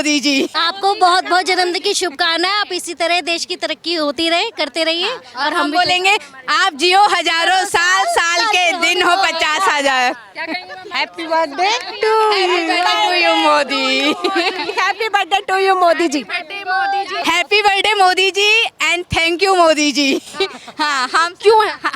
मोदी जी। आपको बहुत बहुत जन्मदिन की शुभकामनाएं। आप इसी तरह देश की तरक्की होती रहे, करते रहिए। और हम बोलेंगे आप जियो हजारों साल, साल के दिन हो 50,000। Happy birthday to you Modi. Happy birthday to you Modi ji. Happy birthday Modi ji and thank you Modi ji. हाँ,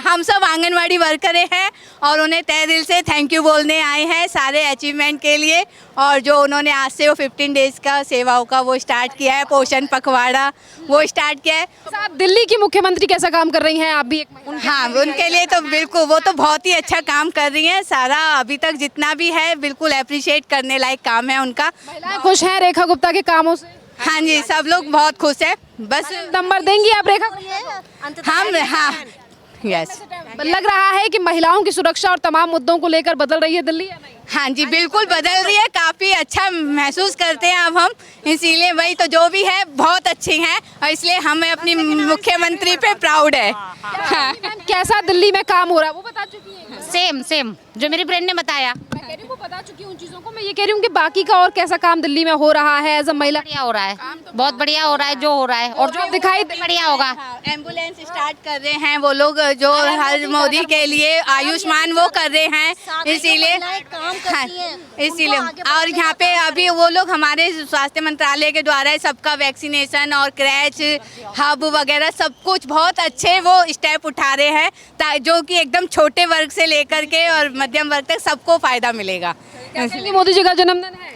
हम सब आंगनवाड़ी वर्कर हैं और उन्हें तहे दिल से थैंक यू बोलने आए हैं सारे अचीवमेंट के लिए। और जो उन्होंने आज से वो 15 डेज का सेवाओं का वो स्टार्ट किया है, पोषण पखवाड़ा वो स्टार्ट किया है। साहब, दिल्ली की मुख्यमंत्री कैसा काम कर रही हैं? आप भी एक महिला। हाँ, उनके लिए तो बिल्कुल वो तो बहुत ही अच्छा काम कर रही हैं। सारा अभी तक जितना भी है बिल्कुल अप्रिशिएट करने लायक काम है उनका। महिलाएं खुश हैं रेखा गुप्ता के कामों से? हाँ जी, सब लोग बहुत खुश है। बस नंबर देंगी आप रेखा गुप्ता हम हाँ यस को? लग रहा है कि महिलाओं की सुरक्षा और तमाम मुद्दों को लेकर बदल रही है दिल्ली या नहीं? हाँ जी, बिल्कुल बदल रही है। काफ़ी अच्छा महसूस करते हैं अब हम, इसीलिए वही तो जो भी है बहुत अच्छी हैं और इसलिए हमें अपनी मुख्यमंत्री पे प्राउड है। हाँ। कैसा दिल्ली में काम हो रहा है वो बता चुकी है? सेम जो मेरी फ्रेंड ने बताया। मैं कह रही हूँ वो बता चुकी हूँ उन चीजों को। मैं ये कह रही हूँ कि बाकी का और कैसा काम दिल्ली में हो रहा है एज अ महिला? बढ़िया हो रहा है, बहुत बढ़िया हो रहा है जो हो रहा है, और जो दिखाई बढ़िया होगा। एम्बुलेंस स्टार्ट कर रहे हैं वो लोग जो हर मोदी के लिए आयुष्मान वो कर रहे हैं, इसीलिए हाँ, इसीलिए। और यहाँ पे अभी वो लोग हमारे स्वास्थ्य मंत्रालय के द्वारा सबका वैक्सीनेशन और क्रैच हब वगैरह सब कुछ बहुत अच्छे वो स्टेप उठा रहे हैं जो कि एकदम छोटे वर्ग से लेकर के और मध्यम वर्ग तक सबको फायदा मिलेगा। मोदी जी का जन्मदिन है,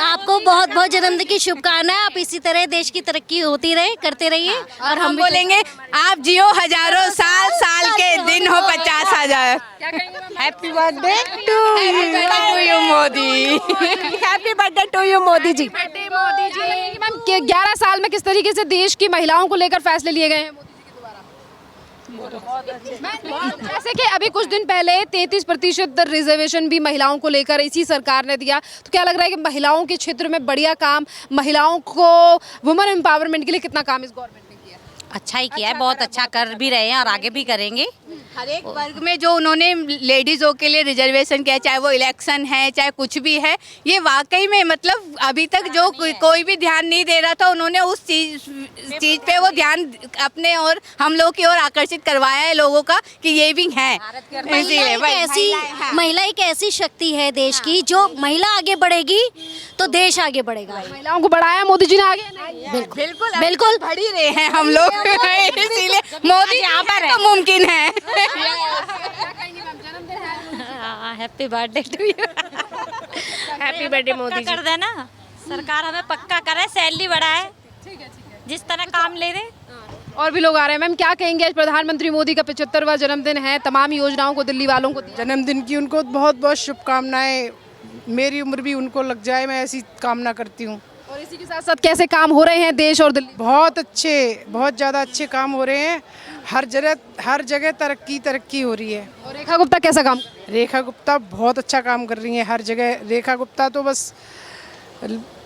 आपको बहुत बहुत जन्मदिन की शुभकामनाएं। आप इसी तरह देश की तरक्की होती रहे, करते रहिए। और हम बोलेंगे आप जियो हजारों साल, साल के दिन हो 50,000। Happy birthday to you Modi. Happy birthday to you Modi ji. Ma'am 11 साल में किस तरीके से देश की महिलाओं को लेकर फैसले लिए गए हैं मोदी जी के द्वारा? जैसे कि अभी कुछ दिन पहले 33% रिजर्वेशन भी महिलाओं को लेकर इसी सरकार ने दिया, तो क्या लग रहा है कि महिलाओं के क्षेत्र में बढ़िया काम, महिलाओं को वुमेन एम्पावरमेंट के लिए कितना काम इस गवर्नमेंट ने किया? अच्छा ही किया है, बहुत अच्छा कर भी रहे हैं और आगे भी करेंगे। हर एक वर्ग में जो उन्होंने लेडीज़ों के लिए रिजर्वेशन किया, चाहे वो इलेक्शन है चाहे कुछ भी है, ये वाकई में मतलब अभी तक जो कोई भी ध्यान नहीं दे रहा था, उन्होंने उस चीज़ पे वो ध्यान अपने और हम लोग की ओर आकर्षित करवाया है लोगों का कि ये भी है। महिला एक ऐसी शक्ति है देश की, जो महिला आगे बढ़ेगी तो देश आगे बढ़ेगा। महिलाओं को बढ़ाया मोदी जी ने आगे? बिल्कुल बढ़ ही रहे हैं हम लोग। इसीलिए मोदी यहाँ पर तो मुमकिन है। Happy birthday to you. Happy birthday Modi ji. कर देना, सरकार हमें पक्का करे, सैलरी बढ़ाए, जिस तरह काम ले रहे। और भी लोग आ रहे हैं। मैम क्या कहेंगे, आज प्रधानमंत्री मोदी का 75वां जन्मदिन है, तमाम योजनाओं को दिल्ली वालों को जन्मदिन की उनको बहुत बहुत शुभकामनाएं। मेरी उम्र भी उनको लग जाए, मैं ऐसी कामना करती हूँ। और इसी के साथ साथ कैसे काम हो रहे हैं देश और दिल्ली? बहुत अच्छे, बहुत ज़्यादा अच्छे काम हो रहे हैं। हर जगह तरक्की हो रही है। और रेखा गुप्ता कैसा काम? रेखा गुप्ता बहुत अच्छा काम कर रही हैं हर जगह। रेखा गुप्ता तो बस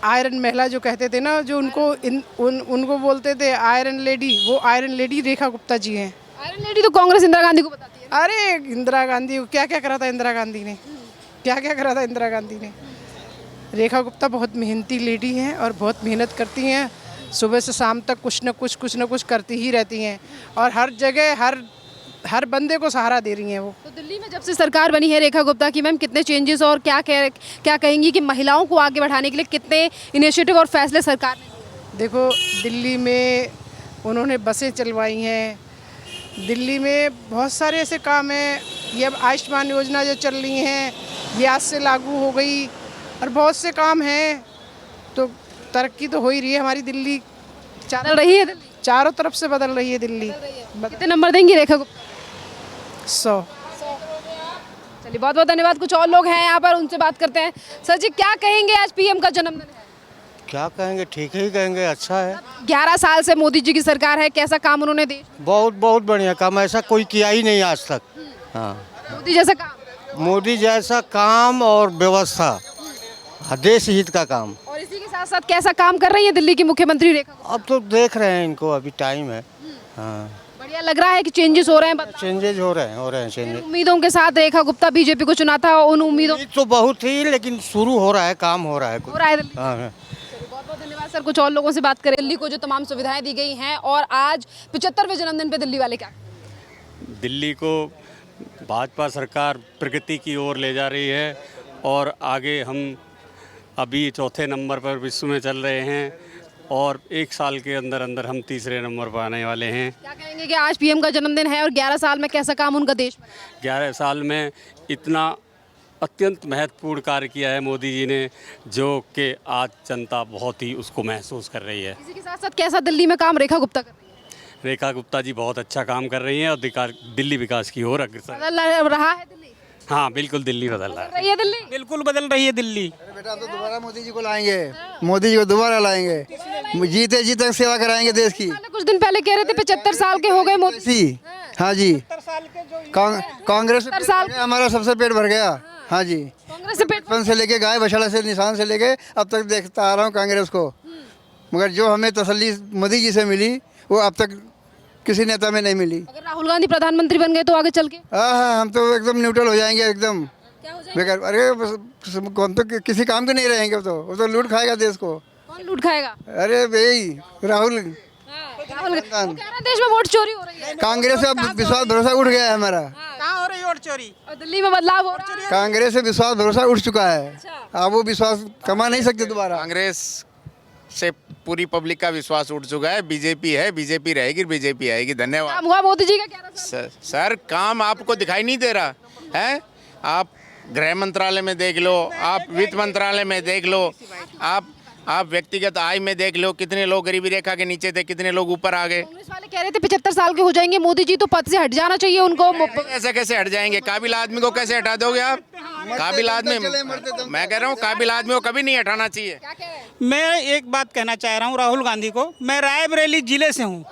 आयरन महिला जो कहते थे ना, जो उनको बोलते थे आयरन लेडी, वो आयरन लेडी रेखा गुप्ता जी हैं। आयरन लेडी तो कांग्रेस इंदिरा गांधी को बताती है। अरे इंदिरा गांधी को क्या क्या करा था इंदिरा गांधी ने, क्या क्या करा था इंदिरा गांधी ने। रेखा गुप्ता बहुत मेहनती लेडी हैं और बहुत मेहनत करती हैं। सुबह से शाम तक कुछ न कुछ करती ही रहती हैं और हर जगह हर बंदे को सहारा दे रही हैं वो। तो दिल्ली में जब से सरकार बनी है रेखा गुप्ता की, मैम कितने चेंजेस और क्या कहेंगी कि महिलाओं को आगे बढ़ाने के लिए कितने इनिशिएटिव और फैसले सरकार ने? देखो, दिल्ली में उन्होंने बसें चलवाई हैं, दिल्ली में बहुत सारे ऐसे काम हैं। ये अब आयुष्मान योजना जो चल रही हैं ये आज से लागू हो गई और बहुत से काम हैं। तो तरक्की तो हो ही रही है हमारी दिल्ली, बदल रही है दिल्ली, चारों तरफ से बदल रही है दिल्ली। कितने नंबर देंगी रेखा गुप्ता? 100। चलिए, बहुत बहुत धन्यवाद। कुछ और लोग हैं यहाँ पर, उनसे बात करते हैं। सर जी क्या कहेंगे, आज पीएम का जन्मदिन है? क्या कहेंगे, ठीक ही कहेंगे, अच्छा है। 11 साल से मोदी जी की सरकार है, कैसा काम उन्होंने देश? बहुत बहुत बढ़िया काम, ऐसा कोई किया ही नहीं आज तक। हाँ, मोदी जैसा काम? मोदी जैसा काम और व्यवस्था, देश हित का काम। और इसी के साथ साथ कैसा काम कर रही है दिल्ली की मुख्यमंत्री रेखा? अब तो देख रहे हैं इनको, अभी टाइम है। हाँ, बढ़िया लग रहा है कि चेंजेस हो रहे हैं। चेंजेज हो रहे हैं चेंजेज। उम्मीदों के साथ रेखा गुप्ता बीजेपी को चुना था, उन उम्मीदों तो बहुत ही, लेकिन शुरू हो रहा है, काम हो रहा है कुछ। हो रहा है दिल्ली। हाँ, बहुत बहुत सर कुछ और लोगों से बात करें। दिल्ली को जो तमाम सुविधाएं दी गई हैं और आज 75वें जन्मदिन पे दिल्ली वाले क्या? दिल्ली को भाजपा सरकार प्रगति की ओर ले जा रही है और आगे हम अभी चौथे नंबर पर विश्व में चल रहे हैं और एक साल के अंदर अंदर हम तीसरे नंबर पर आने वाले हैं। क्या कहेंगे कि आज पीएम का जन्मदिन है और 11 साल में कैसा काम उनका देश में? 11 साल में इतना अत्यंत महत्वपूर्ण कार्य किया है मोदी जी ने, जो कि आज जनता बहुत ही उसको महसूस कर रही है। इसी के साथ साथ कैसा दिल्ली में काम रेखा गुप्ता कर रही है? रेखा गुप्ता जी बहुत अच्छा काम कर रही हैं और दिल्ली विकास की ओर अग्रसर। बदल रहा है दिल्ली? हाँ बिल्कुल, दिल्ली बदल रहा है। रही है दिल्ली? बिल्कुल बदल रही है दिल्ली। बेटा तो दोबारा मोदी जी को लाएंगे, मोदी जी को दोबारा लाएंगे, जीते जी तक सेवा कराएंगे देश की। कुछ दिन पहले कह रहे थे 75 साल के हो गए मोदी। सी हाँ जी, कांग्रेस से हमारा सबसे पेट भर गया। हाँ जी, कांग्रेस से बचपन से लेके गाय बछड़ा से निशान से लेके अब तक देखता आ रहा हूँ कांग्रेस को, मगर जो हमें तसल्ली मोदी जी से मिली वो अब तक किसी नेता में नहीं मिली। अगर राहुल गांधी प्रधानमंत्री बन गए तो आगे चल के? हाँ, हम तो एकदम न्यूट्रल हो जाएंगे, एकदम बेकार। अरे हम तो किसी काम के नहीं रहेंगे, वो तो लूट खाएगा देश को। कौन लूट खाएगा? अरे भाई राहुल, राहुल कह रहे हैं देश में वोट चोरी हो रही है। कांग्रेस से विश्वास भरोसा उठ गया है हमारा। कहाँ हो रही है वोट चोरी? और दिल्ली में बदलाव हो रहा है। कांग्रेस से विश्वास भरोसा उठ चुका है, अब वो विश्वास कमा नहीं सकते दोबारा। कांग्रेस से पूरी पब्लिक का विश्वास उठ चुका है। बीजेपी है, बीजेपी रहेगी, बीजेपी आएगी। धन्यवाद। काम हुआ मोदी जी का 11 साल? सर काम आपको दिखाई नहीं दे रहा है? आप गृह मंत्रालय में देख लो, आप वित्त मंत्रालय में देख लो, आप व्यक्तिगत आय में देख लो, कितने लोग गरीबी रेखा के नीचे थे, कितने लोग ऊपर आ गए। कांग्रेस वाले कह रहे थे 75 साल के हो जाएंगे मोदी जी तो पद से हट जाना चाहिए उनको। ऐसे कैसे हट जाएंगे? काबिल आदमी को कैसे हटा दोगे आप? काबिल आदमी, मैं कह रहा हूँ काबिल आदमी को कभी नहीं हटाना चाहिए। मैं एक बात कहना चाह रहा हूँ राहुल गांधी को। मैं रायबरेली जिले से हूँ,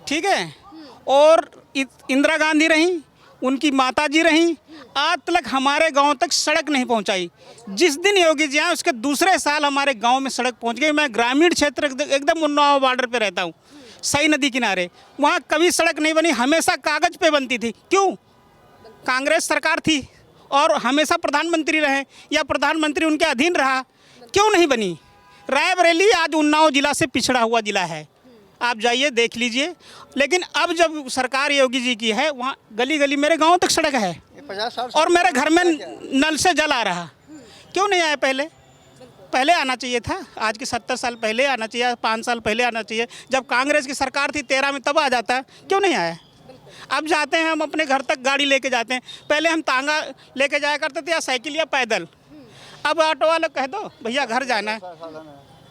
ठीक है, और इंदिरा गांधी रहीं, उनकी माता जी रहीं, आज तक हमारे गांव तक सड़क नहीं पहुंचाई। जिस दिन योगी जी आए उसके दूसरे साल हमारे गांव में सड़क पहुंच गई। मैं ग्रामीण क्षेत्र एकदम उन्नाव बॉर्डर पे रहता हूं, सई नदी किनारे, वहां कभी सड़क नहीं बनी, हमेशा कागज पे बनती थी। क्यों? कांग्रेस सरकार थी और हमेशा प्रधानमंत्री रहे या प्रधानमंत्री उनके अधीन रहा, क्यों नहीं बनी? रायबरेली आज उन्नाव जिला से पिछड़ा हुआ जिला है, आप जाइए देख लीजिए। लेकिन अब जब सरकार योगी जी की है, वहाँ गली गली मेरे गांव तक सड़क है और मेरे घर में नल से जल आ रहा। क्यों नहीं आया? पहले आना चाहिए था। आज के 70 साल पहले आना चाहिए, 5 साल पहले आना चाहिए। जब कांग्रेस की सरकार थी 13 में, तब आ जाता। क्यों नहीं आया? अब जाते हैं हम अपने घर तक गाड़ी लेके जाते हैं। पहले हम तांगा लेके जाया करते थे या साइकिल या पैदल। अब ऑटो वाले कह दो भैया घर जाना है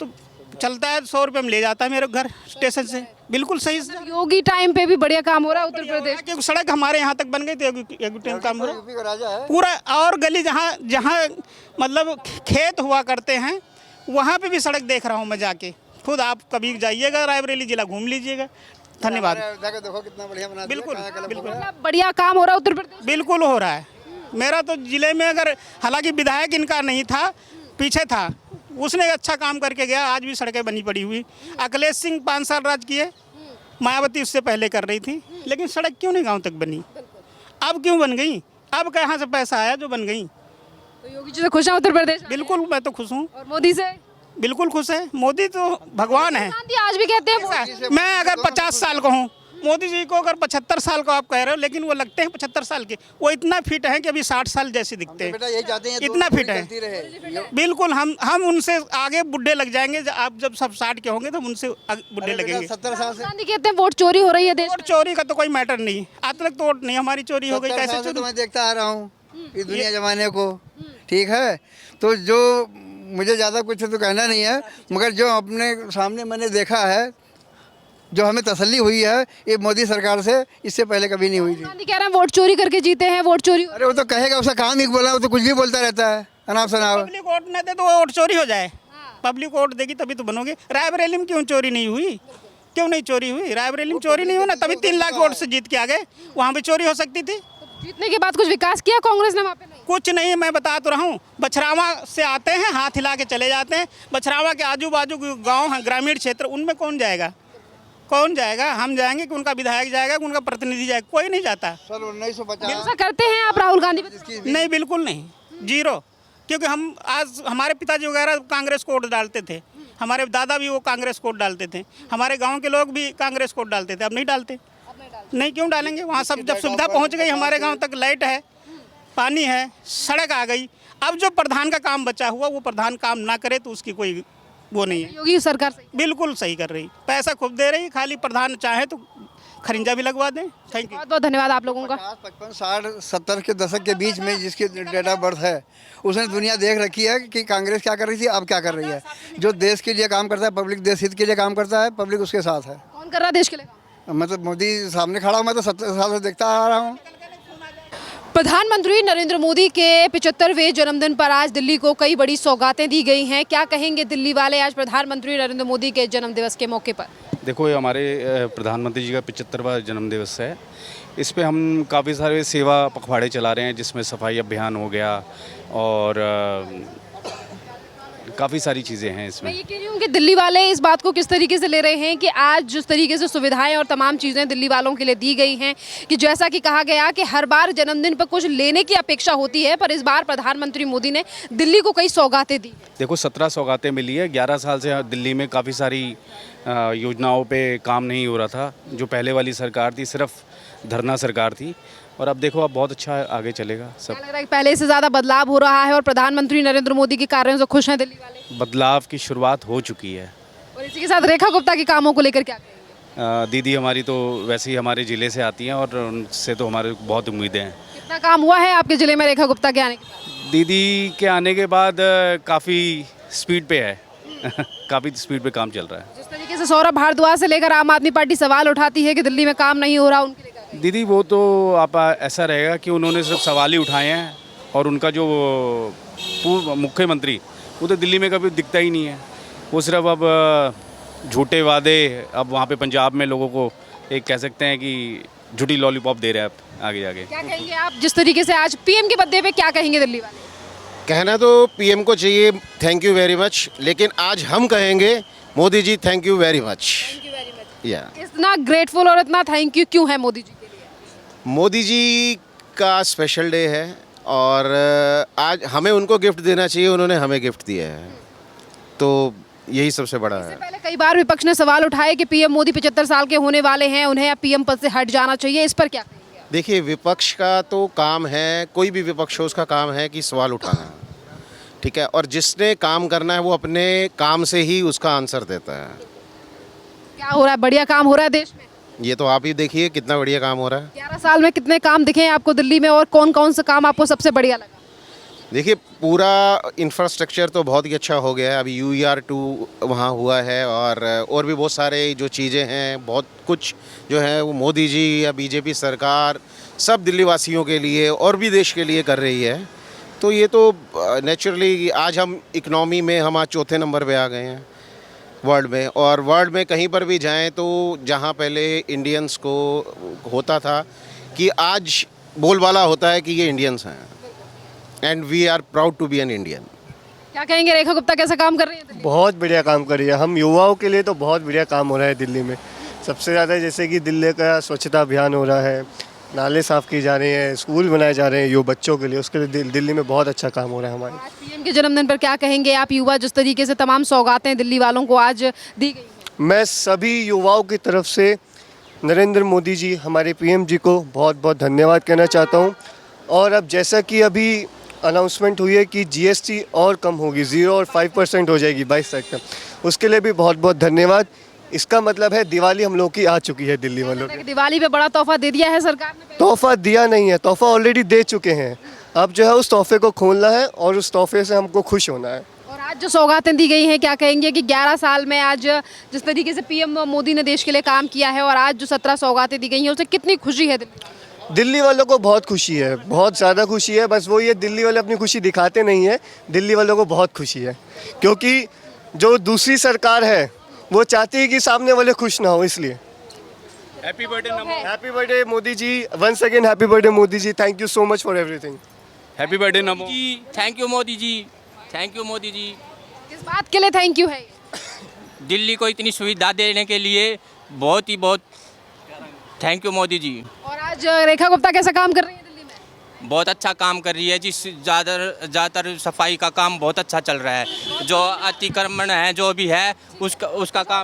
तो चलता है, 100 रुपये में ले जाता है मेरे घर स्टेशन से। बिल्कुल सही। योगी टाइम पे भी बढ़िया काम हो रहा है उत्तर प्रदेश, क्योंकि सड़क हमारे यहाँ तक बन गई थी। योगी टाइम काम हो रहा है पूरा। और गली जहाँ जहाँ मतलब खेत हुआ करते हैं वहाँ पे भी सड़क देख रहा हूँ मैं जाके खुद। आप कभी जाइएगा रायबरेली जिला, घूम लीजिएगा। धन्यवाद। देखो कितना बढ़िया बना दिया। बिल्कुल बिल्कुल बढ़िया काम हो रहा है उत्तर प्रदेश। बिल्कुल हो रहा है। मेरा तो जिले में, अगर हालांकि विधायक इनका नहीं था, पीछे था, उसने अच्छा काम करके गया। आज भी सड़कें बनी पड़ी हुई। अखिलेश सिंह 5 साल राज किए, मायावती उससे पहले कर रही थी, लेकिन सड़क क्यों नहीं गांव तक बनी? अब क्यों बन गई? अब कहाँ से पैसा आया जो बन गई? तो योगी जी से खुश है उत्तर प्रदेश? बिल्कुल, मैं तो खुश हूँ। और मोदी से? बिल्कुल खुश है। मोदी तो भगवान है। गांधी आज भी कहते हैं मैं अगर 50 साल का हूँ, मोदी जी को अगर 75 साल का आप कह रहे हो, लेकिन वो लगते हैं 75 साल के। वो इतना फिट हैं कि अभी 60 साल जैसे दिखते हैं। बेटा यही चाहते हैं, इतना फिट है। बिल्कुल, हम उनसे आगे बुढ़े लग जाएंगे। आप जब सब 60 के होंगे तो उनसे बुढ़े लगेंगे। 70 साल से गांधी कहते हैं वोट चोरी हो रही है देश में। वोट चोरी का तो कोई मैटर नहीं। आज तक तो वोट नहीं हमारी चोरी हो गई। कैसे तो मैं देखता आ रहा हूँ इस दुनिया जमाने को, ठीक है। तो जो मुझे ज़्यादा कुछ तो कहना नहीं है, मगर जो अपने सामने मैंने देखा है, जो हमें तसल्ली हुई है, ये मोदी सरकार से इससे पहले कभी नहीं हुई थी। गांधी कह रहे हैं वोट चोरी करके जीते हैं, वोट चोरी। अरे वो तो कहेगा, उसका काम ही बोला, वो तो कुछ भी बोलता रहता है अनाप शनाप। पब्लिक वोट न दे तो वोट चोरी हो जाए। पब्लिक वोट देगी तभी तो बनोगे। रायबरेली में क्यों चोरी नहीं हुई? क्यों नहीं चोरी हुई? रायबरेली में चोरी नहीं हुई ना, तभी 3 लाख वोट से जीत के आ गए। वहाँ भी चोरी हो सकती थी। जीतने के बाद कुछ विकास किया कांग्रेस ने वहाँ पे? कुछ नहीं, मैं बता तो रहा हूँ। बछरावा से आते हैं, हाथ हिला के चले जाते हैं। बछरावा के आजू बाजू गाँव हैं, ग्रामीण क्षेत्र, उनमें कौन जाएगा? कौन जाएगा? हम जाएंगे कि उनका विधायक जाएगा कि उनका प्रतिनिधि जाएगा? कोई नहीं जाता। साल 1950 ऐसा करते हैं आप राहुल गांधी? नहीं, बिल्कुल नहीं, जीरो। क्योंकि हम आज हमारे पिताजी वगैरह कांग्रेस को वोट डालते थे। हमारे दादा भी वो कांग्रेस कोट डालते थे, हमारे गांव के लोग भी कांग्रेस कोट डालते थे, अब नहीं डालते। नहीं, क्यों डालेंगे? वहाँ सब जब सुविधा पहुँच गई, हमारे गाँव तक लाइट है, पानी है, सड़क आ गई। अब जो प्रधान का काम बचा हुआ, वो प्रधान काम ना करे तो उसकी कोई वो नहीं है। योगी सरकार सही बिल्कुल सही कर रही, पैसा खूब दे रही, खाली प्रधान चाहे तो खरिंजा भी लगवा दें। Thank you. बहुत बहुत धन्यवाद आप लोगों का। 55, 60, 70 के दशक के बीच में जिसकी डेट ऑफ बर्थ है, उसने दुनिया देख रखी है कि कांग्रेस क्या कर रही थी, अब क्या कर रही है। जो देश के लिए काम करता है, पब्लिक देश हित के लिए काम करता है, पब्लिक उसके साथ है। कौन कर रहा है देश के लिए काम? मतलब मोदी सामने खड़ा हूँ, मैं तो 70 साल से देखता आ रहा हूँ। प्रधानमंत्री नरेंद्र मोदी के 75वें जन्मदिन पर आज दिल्ली को कई बड़ी सौगातें दी गई हैं। क्या कहेंगे दिल्ली वाले आज प्रधानमंत्री नरेंद्र मोदी के जन्मदिवस के मौके पर? देखो, ये हमारे प्रधानमंत्री जी का 75वां जन्मदिवस है। इस पे हम काफ़ी सारे सेवा पखवाड़े चला रहे हैं, जिसमें सफाई अभियान हो गया और काफ़ी सारी चीज़ें हैं इसमें। मैं ये कह रही हूँ कि दिल्ली वाले इस बात को किस तरीके से ले रहे हैं कि आज जिस तरीके से सुविधाएं और तमाम चीज़ें दिल्ली वालों के लिए दी गई हैं, कि जैसा कि कहा गया कि हर बार जन्मदिन पर कुछ लेने की अपेक्षा होती है, पर इस बार प्रधानमंत्री मोदी ने दिल्ली को कई सौगातें दी। देखो, 17 सौगातें मिली है। 11 साल से दिल्ली में काफ़ी सारी योजनाओं पे काम नहीं हो रहा था। जो पहले वाली सरकार थी, सिर्फ धरना सरकार थी, और अब देखो, अब बहुत अच्छा आगे चलेगा सब। क्या लग रहा है कि पहले से ज़्यादा बदलाव हो रहा है और प्रधानमंत्री नरेंद्र मोदी के कार्यों से खुश हैं दिल्ली वाले? बदलाव की शुरुआत हो चुकी है। और इसी के साथ रेखा गुप्ता के कामों को लेकर क्या कहेंगे? दीदी हमारी तो वैसे ही हमारे ज़िले से आती हैं और उनसे तो हमारे बहुत उम्मीदें हैं। कितना काम हुआ है आपके ज़िले में रेखा गुप्ता के आने के बाद? दीदी के आने के बाद काफ़ी स्पीड पे है काफ़ी स्पीड पे काम चल रहा है। जिस तरीके से सौरभ भारद्वाज से लेकर आम आदमी पार्टी सवाल उठाती है कि दिल्ली में काम नहीं हो रहा, उनके लिए क्या कहेंगे? दीदी, वो तो आप ऐसा रहेगा कि उन्होंने सिर्फ सवाल ही उठाए हैं, और उनका जो पूर्व मुख्यमंत्री, वो तो दिल्ली में कभी दिखता ही नहीं है। वो सिर्फ अब झूठे वादे, अब वहाँ पे पंजाब में लोगों को एक कह सकते हैं कि झूठी लॉलीपॉप दे रहे हैं अब आगे जाके। क्या कहेंगे आप जिस तरीके से आज पीएम के बर्थडे पे क्या कहेंगे दिल्ली वाले? कहना तो पीएम को चाहिए थैंक यू वेरी मच, लेकिन आज हम कहेंगे Modi ji thank you very much. या इतना ग्रेटफुल और इतना थैंक यू क्यों है मोदी जी के लिए? मोदी जी का स्पेशल डे है और आज हमें उनको गिफ्ट देना चाहिए, उन्होंने हमें गिफ्ट दिया है, तो यही सबसे बड़ा है। पहले कई बार विपक्ष ने सवाल उठाए कि पीएम मोदी 75 साल के होने वाले हैं, उन्हें अब पीएम पद से हट जाना चाहिए, इस पर क्या कहेंगे? देखिए, विपक्ष का तो काम है, कोई भी विपक्ष हो उसका काम है कि सवाल उठाना, ठीक है, और जिसने काम करना है वो अपने काम से ही उसका आंसर देता है। क्या हो रहा है? बढ़िया काम हो रहा है देश में? ये तो आप ही देखिए कितना बढ़िया काम हो रहा है। 11 साल में कितने काम दिखे हैं आपको दिल्ली में, और कौन कौन सा काम आपको सबसे बढ़िया लगा? देखिए, पूरा इंफ्रास्ट्रक्चर तो बहुत ही अच्छा हो गया है। अभी UER2 वहाँ हुआ है, और भी बहुत सारे जो चीज़ें हैं, बहुत कुछ जो है वो मोदी जी या बीजेपी सरकार सब दिल्ली वासियों के लिए और भी देश के लिए कर रही है। तो ये तो नेचुरली आज हम इकनॉमी में हम आज चौथे नंबर पे आ गए हैं वर्ल्ड में, और वर्ल्ड में कहीं पर भी जाएं तो जहाँ पहले इंडियंस को होता था कि आज बोलबाला होता है कि ये इंडियंस हैं, and we are proud to be an Indian. क्या कहेंगे रेखा गुप्ता कैसा काम कर रही है दिल्ली? बहुत बढ़िया काम कर रही है। हम युवाओं के लिए तो बहुत बढ़िया काम हो रहा है दिल्ली में। सबसे ज़्यादा जैसे कि दिल्ली का स्वच्छता अभियान हो रहा है, नाले साफ़ किए जा रहे हैं, स्कूल बनाए जा रहे हैं युवा बच्चों के लिए, उसके लिए दिल्ली में बहुत अच्छा काम हो रहा है हमारे। आज पीएम के जन्मदिन पर क्या कहेंगे आप युवा, जिस तरीके से तमाम सौगातें दिल्ली वालों को आज दी गई? मैं सभी युवाओं की तरफ से नरेंद्र मोदी जी हमारे पीएम जी को बहुत बहुत धन्यवाद कहना चाहता हूँ। और अब जैसा कि अभी अनाउंसमेंट हुई है कि GST और कम होगी, 0 और 5% हो जाएगी 22 तारीख तक, उसके लिए भी बहुत बहुत धन्यवाद। इसका मतलब है दिवाली हम लोग की आ चुकी है दिल्ली वालों की। दिवाली पे बड़ा तोहफा दे दिया है सरकार ने? तोहफा दिया नहीं है, तोहफा ऑलरेडी दे चुके हैं। अब जो है उस तोहफे को खोलना है और उस तोहफे से हमको खुश होना है। और आज जो सौगातें दी गई हैं, क्या कहेंगे कि 11 साल में आज जिस तरीके से पीएम मोदी ने देश के लिए काम किया है, और आज जो 17 सौगातें दी गई हैं, उससे कितनी खुशी है? दिल्ली वालों को बहुत खुशी है, बहुत ज़्यादा खुशी है। बस वो ये दिल्ली वाले अपनी खुशी दिखाते नहीं है, दिल्ली वालों को बहुत खुशी है, क्योंकि जो दूसरी सरकार है वो चाहती है कि सामने वाले खुश ना हो, इसलिए। Happy birthday NaMo. Happy birthday Modi ji, once again happy birthday Modi ji, thank you so much for everything. Happy birthday NaMo ji, thank you Modi ji, thank you Modi ji. किस बात के लिए थैंक यू है? दिल्ली को इतनी सुविधा देने के लिए बहुत थैंक यू मोदी जी। और आज रेखा गुप्ता कैसा काम कर रही है दिल्ली में? बहुत अच्छा काम कर रही है जी। ज़्यादातर सफाई का काम बहुत अच्छा चल रहा है। जो अतिक्रमण है जो भी है उसका काम